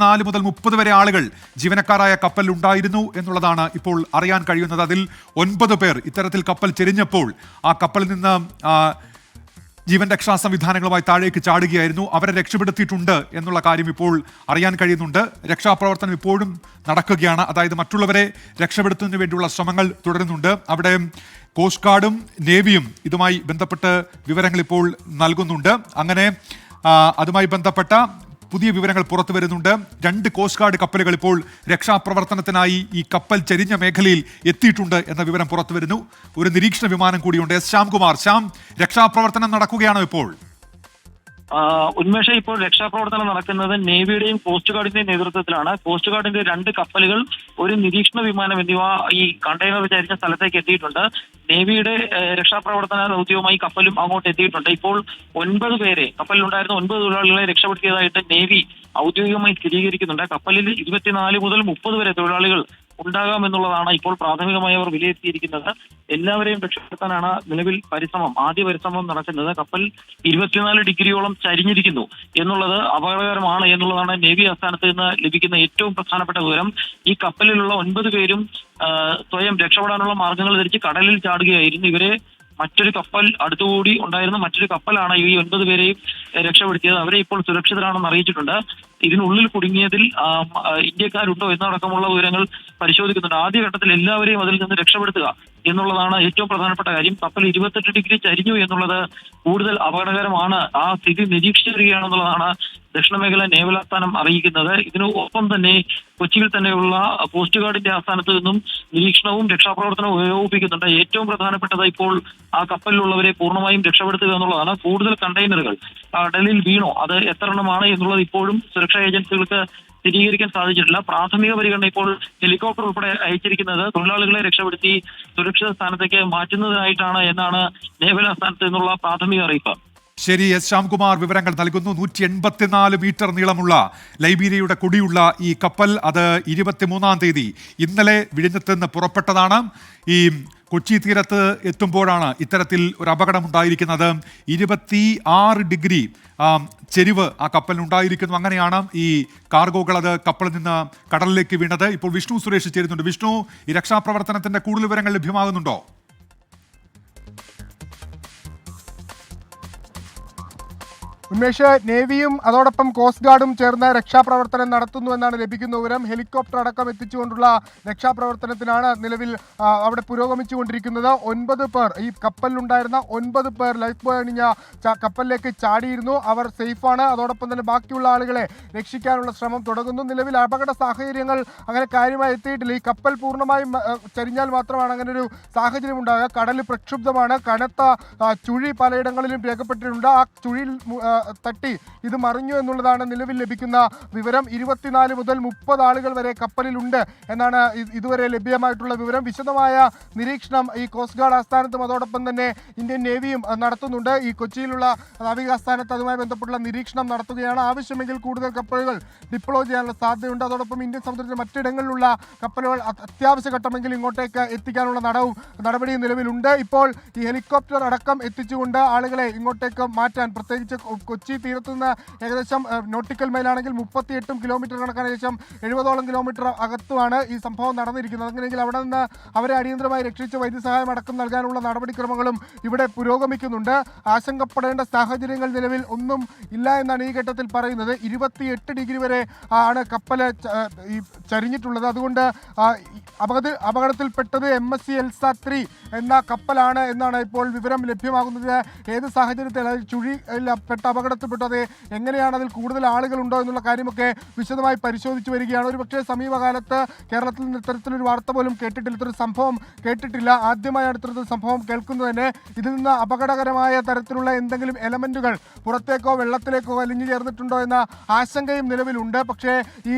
4 മുതൽ 30 വരെ ആളുകൾ ജീവനക്കാരായ കപ്പലിൽ ഉണ്ടായിരുന്നു എന്നുള്ളതാണ് ഇപ്പോൾ അറിയാൻ കഴിയുന്നത്. അതിൽ 9 പേർ ഇത്തരത്തിൽ കപ്പൽ ചെരിഞ്ഞപ്പോൾ ആ കപ്പലിൽ നിന്ന് ജീവൻ രക്ഷാ സംവിധാനങ്ങളുമായി താഴേക്ക് ചാടുകയായിരുന്നു. അവരെ രക്ഷപ്പെടുത്തിയിട്ടുണ്ട് എന്നുള്ള കാര്യം ഇപ്പോൾ അറിയാൻ കഴിയുന്നുണ്ട്. രക്ഷാപ്രവർത്തനം ഇപ്പോഴും നടക്കുകയാണ്. അതായത് മറ്റുള്ളവരെ രക്ഷപ്പെടുത്തുന്നതിന് വേണ്ടിയുള്ള ശ്രമങ്ങൾ തുടരുന്നുണ്ട്. അവിടെ കോസ്റ്റ് ഗാർഡും നേവിയും ഇതുമായി ബന്ധപ്പെട്ട് വിവരങ്ങൾ ഇപ്പോൾ നൽകുന്നുണ്ട്. അങ്ങനെ അതുമായി ബന്ധപ്പെട്ട പുതിയ വിവരങ്ങൾ പുറത്തു വരുന്നുണ്ട്. 2 കോസ്റ്റ് ഗാർഡ് കപ്പലുകൾ ഇപ്പോൾ രക്ഷാപ്രവർത്തനത്തിനായി ഈ കപ്പൽ ചരിഞ്ഞ മേഖലയിൽ എത്തിയിട്ടുണ്ട് എന്ന വിവരം പുറത്തു വരുന്നു. ഒരു നിരീക്ഷണ വിമാനം കൂടിയുണ്ട്. ശ്യാംകുമാർ, രക്ഷാപ്രവർത്തനം നടക്കുകയാണോ ഇപ്പോൾ? ഉന്മേഷ, ഇപ്പോൾ രക്ഷാപ്രവർത്തനം നടക്കുന്നത് നേവിയുടെയും കോസ്റ്റ് ഗാർഡിന്റെയും നേതൃത്വത്തിലാണ്. കോസ്റ്റ് ഗാർഡിന്റെ 2 കപ്പലുകൾ, ഒരു നിരീക്ഷണ വിമാനം എന്നിവ ഈ കണ്ടെയ്നർ ചരിഞ്ഞ സ്ഥലത്തേക്ക് എത്തിയിട്ടുണ്ട്. നേവിയുടെ രക്ഷാപ്രവർത്തന ദൗത്യവുമായി കപ്പലും അങ്ങോട്ട് എത്തിയിട്ടുണ്ട്. ഇപ്പോൾ 9 പേരെ, കപ്പലിലുണ്ടായിരുന്ന 9 തൊഴിലാളികളെ രക്ഷപ്പെടുത്തിയതായിട്ട് നേവി ഔദ്യോഗികമായി സ്ഥിരീകരിക്കുന്നുണ്ട്. കപ്പലിൽ 24 മുതൽ 30 വരെ തൊഴിലാളികൾ ഉണ്ടാകാമെന്നുള്ളതാണ് ഇപ്പോൾ പ്രാഥമികമായി അവർ വിലയിരുത്തിയിരിക്കുന്നത്. എല്ലാവരെയും രക്ഷപ്പെടുത്താനാണ് നിലവിൽ ആദ്യ പരിശ്രമം നടക്കുന്നത്. കപ്പൽ 24 ഡിഗ്രിയോളം ചരിഞ്ഞിരിക്കുന്നു എന്നുള്ളത് അപകടകരമാണ് എന്നുള്ളതാണ് നേവി ആസ്ഥാനത്ത് നിന്ന് ലഭിക്കുന്ന ഏറ്റവും പ്രധാനപ്പെട്ട വിവരം. ഈ കപ്പലിലുള്ള 9 പേരും സ്വയം രക്ഷപ്പെടാനുള്ള മാർഗങ്ങൾ ധരിച്ച് കടലിൽ ചാടുകയായിരുന്നു. ഇവരെ മറ്റൊരു കപ്പൽ അടുത്തുകൂടി ഉണ്ടായിരുന്ന മറ്റൊരു കപ്പലാണ് ഈ 9 പേരെയും രക്ഷപ്പെടുത്തിയത്. അവരെ ഇപ്പോൾ സുരക്ഷിതരാണെന്ന് അറിയിച്ചിട്ടുണ്ട്. ഇതിനുള്ളിൽ കുടുങ്ങിയതിൽ ഇന്ത്യക്കാരുണ്ടോ എന്നടക്കമുള്ള വിവരങ്ങൾ പരിശോധിക്കുന്നുണ്ട്. ആദ്യഘട്ടത്തിൽ എല്ലാവരെയും അതിൽ നിന്ന് രക്ഷപ്പെടുത്തുക എന്നുള്ളതാണ് ഏറ്റവും പ്രധാനപ്പെട്ട കാര്യം. കപ്പൽ 28 ഡിഗ്രി ചരിഞ്ഞു എന്നുള്ളത് കൂടുതൽ അപകടകരമാണ്. ആ സ്ഥിതി നിരീക്ഷിച്ചു വരികയാണെന്നുള്ളതാണ് ദക്ഷിണ മേഖല നേവൽ ആസ്ഥാനം അറിയിക്കുന്നത്. ഇതിനു ഒപ്പം തന്നെ കൊച്ചിയിൽ തന്നെയുള്ള കോസ്റ്റ് ഗാർഡിന്റെ ആസ്ഥാനത്ത് നിന്നും നിരീക്ഷണവും രക്ഷാപ്രവർത്തനവും ഏകോപിപ്പിക്കുന്നുണ്ട്. ഏറ്റവും പ്രധാനപ്പെട്ടത് ഇപ്പോൾ ആ കപ്പലിലുള്ളവരെ പൂർണ്ണമായും രക്ഷപ്പെടുത്തുക എന്നുള്ളതാണ്. കൂടുതൽ കണ്ടെയ്നറുകൾ കടലിൽ വീണോ, അത് എത്ര എണ്ണമാണ് എന്നുള്ളത് ഇപ്പോഴും സുരക്ഷാ ഏജൻസികൾക്ക് സ്ഥിരീകരിക്കാൻ സാധിച്ചിട്ടില്ല. പ്രാഥമിക പരിഗണന ഇപ്പോൾ ഹെലികോപ്റ്റർ ഉൾപ്പെടെ അയച്ചിരിക്കുന്നത് തൊഴിലാളികളെ രക്ഷപ്പെടുത്തി സുരക്ഷിത സ്ഥാനത്തേക്ക് മാറ്റുന്നതിനായിട്ടാണ് എന്നാണ് നേവൽ ആസ്ഥാനത്ത് നിന്നുള്ള പ്രാഥമിക അറിയിപ്പ്. ശരി, എസ് ശ്യാംകുമാർ വിവരങ്ങൾ നൽകുന്നു. 184 മീറ്റർ നീളമുള്ള ലൈബീരിയയുടെ കൊടിയുള്ള ഈ കപ്പൽ അത് 23-ാം തീയതി ഇന്നലെ വിഴിഞ്ഞത്ത് നിന്ന് പുറപ്പെട്ടതാണ്. ഈ കൊച്ചി തീരത്ത് എത്തുമ്പോഴാണ് ഇത്തരത്തിൽ ഒരു അപകടമുണ്ടായിരിക്കുന്നത്. 26 ഡിഗ്രി ചെരിവ് ആ കപ്പലിനുണ്ടായിരിക്കുന്നു. അങ്ങനെയാണ് ഈ കാർഗോകൾ അത് കപ്പലിൽ നിന്ന് കടലിലേക്ക് വീണത്. ഇപ്പോൾ വിഷ്ണു സുരേഷ് ചേരുന്നുണ്ട്. വിഷ്ണു, ഈ രക്ഷാപ്രവർത്തനത്തിന്റെ കൂടുതൽ വിവരങ്ങൾ ലഭ്യമാകുന്നുണ്ടോ? ഉന്മേഷ്, നേവിയും അതോടൊപ്പം കോസ്റ്റ് ഗാർഡും ചേർന്ന് രക്ഷാപ്രവർത്തനം നടത്തുന്നു എന്നാണ് ലഭിക്കുന്ന വിവരം. ഹെലികോപ്റ്റർ അടക്കം എത്തിച്ചുകൊണ്ടുള്ള രക്ഷാപ്രവർത്തനത്തിനാണ് നിലവിൽ അവിടെ പുരോഗമിച്ചുകൊണ്ടിരിക്കുന്നത്. 9 പേർ, ഈ കപ്പലിലുണ്ടായിരുന്ന 9 പേർ ലൈഫ് ബോയ് അണിഞ്ഞ കപ്പലിലേക്ക് ചാടിയിരുന്നു. അവർ സേഫാണ്. അതോടൊപ്പം തന്നെ ബാക്കിയുള്ള ആളുകളെ രക്ഷിക്കാനുള്ള ശ്രമം തുടങ്ങുന്നു. നിലവിൽ അപകട സാഹചര്യങ്ങൾ അങ്ങനെ കാര്യമായി എത്തിയിട്ടില്ല. ഈ കപ്പൽ പൂർണ്ണമായും ചരിഞ്ഞാൽ മാത്രമാണ് അങ്ങനെ ഒരു സാഹചര്യം ഉണ്ടാകുക. കടൽ പ്രക്ഷുബ്ധമാണ്. കനത്ത ചുഴി പലയിടങ്ങളിലും രേഖപ്പെട്ടിട്ടുണ്ട്. ആ ചുഴിയിൽ തട്ടി ഇത് മറിഞ്ഞു എന്നുള്ളതാണ് നിലവിൽ ലഭിക്കുന്ന വിവരം. 24 മുതൽ 30 ആളുകൾ വരെ കപ്പലിലുണ്ട് എന്നാണ് ഇതുവരെ ലഭ്യമായിട്ടുള്ള വിവരം. വിശദമായ നിരീക്ഷണം ഈ കോസ്റ്റ് ഗാർഡ് ആസ്ഥാനത്തും അതോടൊപ്പം തന്നെ ഇന്ത്യൻ നേവിയും നടത്തുന്നുണ്ട്. ഈ കൊച്ചിയിലുള്ള നാവിക ആസ്ഥാനത്ത് അതുമായി ബന്ധപ്പെട്ടുള്ള നിരീക്ഷണം നടത്തുകയാണ്. ആവശ്യമെങ്കിൽ കൂടുതൽ കപ്പലുകൾ ഡിപ്ലോയ് ചെയ്യാനുള്ള സാധ്യതയുണ്ട്. അതോടൊപ്പം ഇന്ത്യൻ സമുദ്രത്തിലെ മറ്റിടങ്ങളിലുള്ള കപ്പലുകൾ അത്യാവശ്യ ഘട്ടമെങ്കിൽ ഇങ്ങോട്ടേക്ക് എത്തിക്കാനുള്ള നടപടി നിലവിലുണ്ട്. ഇപ്പോൾ ഈ ഹെലികോപ്റ്റർ അടക്കം എത്തിച്ചുകൊണ്ട് ആളുകളെ ഇങ്ങോട്ടേക്ക് മാറ്റാൻ, പ്രത്യേകിച്ച് കൊച്ചി തീരത്തു നിന്ന് ഏകദേശം നോട്ടിക്കൽ മൈലാണെങ്കിൽ 38 കിലോമീറ്റർ കണക്കാണ്, ഏകദേശം 70ഓളം കിലോമീറ്റർ അകത്തുമാണ് ഈ സംഭവം നടന്നിരിക്കുന്നത്. അങ്ങനെയെങ്കിൽ അവിടെ നിന്ന് അവരെ അടിയന്തരമായി രക്ഷിച്ച് വൈദ്യസഹായം അടക്കം നൽകാനുള്ള നടപടിക്രമങ്ങളും ഇവിടെ പുരോഗമിക്കുന്നുണ്ട്. ആശങ്കപ്പെടേണ്ട സാഹചര്യങ്ങൾ നിലവിൽ ഒന്നും ഇല്ല എന്നാണ് ഈ ഘട്ടത്തിൽ പറയുന്നത്. 28 ഡിഗ്രി വരെ ആണ് കപ്പൽ ഈ ചരിഞ്ഞിട്ടുള്ളത്. അതുകൊണ്ട് അപകടത്തിൽപ്പെട്ടത് MSC എൽസ 3 എന്ന കപ്പലാണ് എന്നാണ് ഇപ്പോൾ വിവരം ലഭ്യമാകുന്നത്. ഏത് സാഹചര്യത്തിൽ ചുഴിയിൽപ്പെട്ട അപകടത്തിൽപ്പെട്ടു, അത് എങ്ങനെയാണ്, അതിൽ കൂടുതൽ ആളുകളുണ്ടോ എന്നുള്ള കാര്യമൊക്കെ വിശദമായി പരിശോധിച്ചു വരികയാണ്. ഒരു പക്ഷേ സമീപകാലത്ത് കേരളത്തിൽ നിന്ന് ഇത്തരത്തിലൊരു വാർത്ത പോലും കേട്ടിട്ടില്ല, ഇത്തരം സംഭവം കേട്ടിട്ടില്ല. ആദ്യമായാണ് ഇത്തരത്തിൽ സംഭവം കേൾക്കുന്നത് തന്നെ. ഇതിൽ നിന്ന് അപകടകരമായ തരത്തിലുള്ള എന്തെങ്കിലും എലമെന്റുകൾ പുറത്തേക്കോ വെള്ളത്തിലേക്കോ വലിഞ്ഞു ചേർന്നിട്ടുണ്ടോ എന്ന ആശങ്കയും നിലവിലുണ്ട്. പക്ഷേ ഈ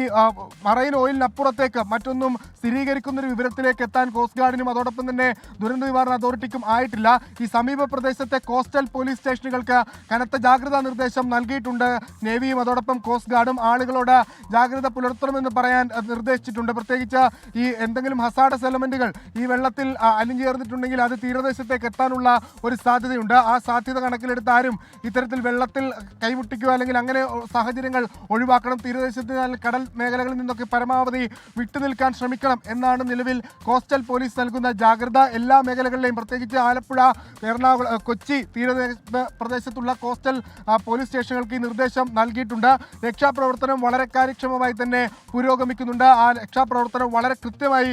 മറൈൻ ഓയിലിനപ്പുറത്തേക്ക് മറ്റൊന്നും സ്ഥിരീകരിക്കുന്നൊരു വിവരത്തിലേക്ക് എത്താൻ കോസ്റ്റ് ഗാർഡിനും അതോടൊപ്പം തന്നെ ദുരന്ത നിവാരണ അതോറിറ്റിക്കും ആയിട്ടില്ല. ഈ സമീപ പ്രദേശത്തെ കോസ്റ്റൽ പോലീസ് സ്റ്റേഷനുകൾക്ക് കനത്ത ജാഗ്രതാ നിർദ്ദേശം നൽകിയിട്ടുണ്ട്. നേവിയും അതോടൊപ്പം കോസ്റ്റ് ഗാർഡും ആളുകളോട് ജാഗ്രത പുലർത്തണമെന്ന് പറയാൻ നിർദ്ദേശിച്ചിട്ടുണ്ട്. പ്രത്യേകിച്ച് ഈ എന്തെങ്കിലും ഹസാഡസ് എലമെന്റുകൾ ഈ വെള്ളത്തിൽ അലിഞ്ഞേർന്നിട്ടുണ്ടെങ്കിൽ അത് തീരദേശത്തേക്ക് എത്താനുള്ള ഒരു സാധ്യതയുണ്ട്. ആ സാധ്യത കണക്കിലെടുത്ത് ആരും ഇത്തരത്തിൽ വെള്ളത്തിൽ കൈമുട്ടിക്കുക അല്ലെങ്കിൽ അങ്ങനെ സാഹചര്യങ്ങൾ ഒഴിവാക്കണം. തീരദേശത്ത് കടൽ മേഖലകളിൽ നിന്നൊക്കെ പരമാവധി വിട്ടുനിൽക്കാൻ ശ്രമിക്കണം എന്നാണ് നിലവിൽ കോസ്റ്റൽ പോലീസ് നൽകുന്ന ജാഗ്രത. എല്ലാ മേഖലകളിലെയും പ്രത്യേകിച്ച് ആലപ്പുഴ, എറണാകുളം, കൊച്ചി പ്രദേശത്തുള്ള കോസ്റ്റൽ പോലീസ് സ്റ്റേഷനുകൾക്ക് ഈ നിർദ്ദേശം നൽകിയിട്ടുണ്ട്. രക്ഷാപ്രവർത്തനം വളരെ കാര്യക്ഷമമായി തന്നെ പുരോഗമിക്കുന്നുണ്ട്. ആ രക്ഷാപ്രവർത്തനം വളരെ കൃത്യമായി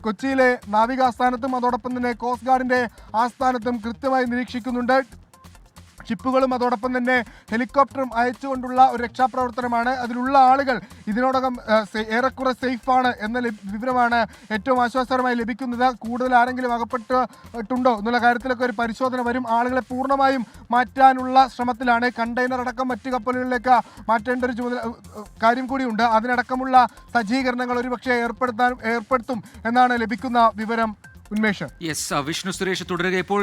കൊച്ചിയിലെ നാവികാസ്ഥാനത്തും അതോടൊപ്പം തന്നെ കോസ്റ്റ് ഗാർഡിന്റെ ആസ്ഥാനത്തും കൃത്യമായി നിരീക്ഷിക്കുന്നുണ്ട്. ഷിപ്പുകളും അതോടൊപ്പം തന്നെ ഹെലികോപ്റ്ററും അയച്ചുകൊണ്ടുള്ള ഒരു രക്ഷാപ്രവർത്തനമാണ്. അതിലുള്ള ആളുകൾ ഇതിനോടകം ഏറെക്കുറെ സേഫാണ് എന്ന വിവരമാണ് ഏറ്റവും ആശ്വാസകരമായി ലഭിക്കുന്നത്. കൂടുതൽ ആരെങ്കിലും അകപ്പെട്ടിട്ടുണ്ടോ എന്നുള്ള കാര്യത്തിലൊക്കെ ഒരു പരിശോധന വരും. ആളുകളെ പൂർണ്ണമായും മാറ്റാനുള്ള ശ്രമത്തിലാണ്. കണ്ടെയ്നർ അടക്കം മറ്റ് കപ്പലുകളിലേക്ക് മാറ്റേണ്ട ഒരു കാര്യം കൂടിയുണ്ട്. അതിനടക്കമുള്ള സജ്ജീകരണങ്ങൾ ഒരുപക്ഷെ ഏർപ്പെടുത്തും എന്നാണ് ലഭിക്കുന്ന വിവരം. ഉന്മേഷ്. യെസ്, വിഷ്ണു സുരേഷ് തുടരുക. ഇപ്പോൾ